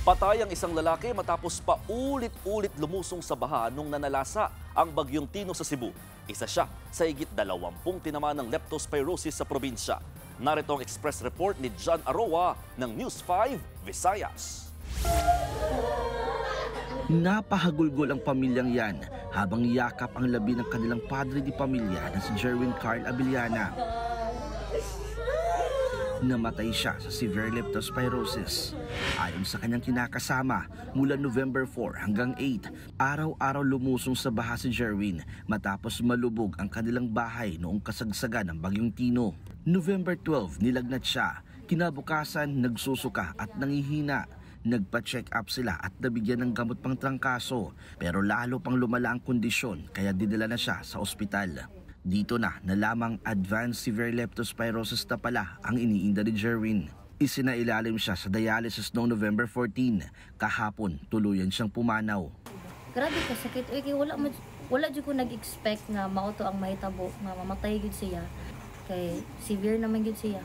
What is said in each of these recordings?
Patay ang isang lalaki matapos paulit-ulit lumusong sa baha nung nanalasa ang bagyong Tino sa Cebu. Isa siya sa higit 20 tinamaan ng leptospirosis sa probinsya. Narito ang express report ni John Aroa ng News 5 Visayas. Napahagulgol ang pamilyang yan habang yakap ang labi ng kanilang padre di pamilya na si Jerwin Carl Abiliana. Namatay siya sa severe leptospirosis. Ayon sa kanyang kinakasama, mula November 4 hanggang 8, araw-araw lumusong sa baha si Jerwin matapos malubog ang kanilang bahay noong kasagsagan ng bagyong Tino. November 12, nilagnat siya. Kinabukasan, nagsusuka at nangihina. Nagpa-check up sila at nabigyan ng gamot pang trangkaso, pero lalo pang lumala ang kondisyon kaya dinala na siya sa ospital. Dito na lamang advanced severe leptospirosis na pala ang iniinda ni Jerwin. Isinailalim siya sa dialysis noong November 14. Kahapon, tuluyan siyang pumanaw. Grabe ka sakit. Wala dyan ko nag-expect na mauto ang mahitabo, na mamatay gid siya. Kay severe naman gid siya.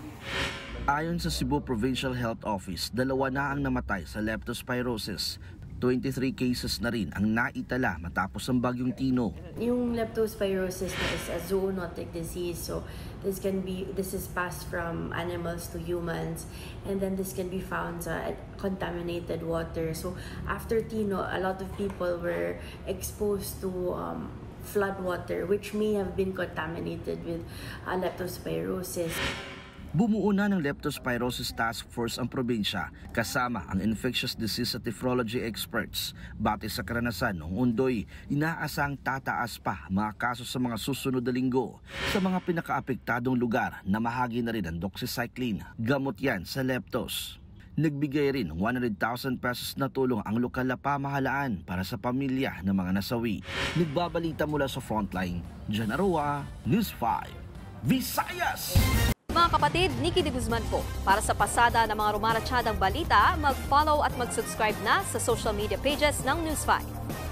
Ayon sa Cebu Provincial Health Office, 2 na ang namatay sa leptospirosis. 23 cases na rin ang naitala matapos ang bagyong Tino. Yung leptospirosis is a zoonotic disease, so this is passed from animals to humans, and then this can be found sa contaminated water. So after Tino, a lot of people were exposed to flood water which may have been contaminated with leptospirosis. Bumuo na ng Leptospirosis Task Force ang probinsya kasama ang infectious disease at nephrology experts. Batay sa karanasan noong undoy, inaasang tataas pa mga kaso sa mga susunod na linggo sa mga pinakaapektadong lugar na mahagi na rin ang doxycycline. Gamot yan sa leptos. Nagbigay rin ng 100,000 pesos na tulong ang lokal na pamahalaan para sa pamilya ng mga nasawi. Nagbabalita mula sa frontline, John Aroa, News 5, Visayas! Mga kapatid, Nikki de Guzman po. Para sa pasada ng mga rumaratsyadang balita, mag-follow at mag-subscribe na sa social media pages ng News 5.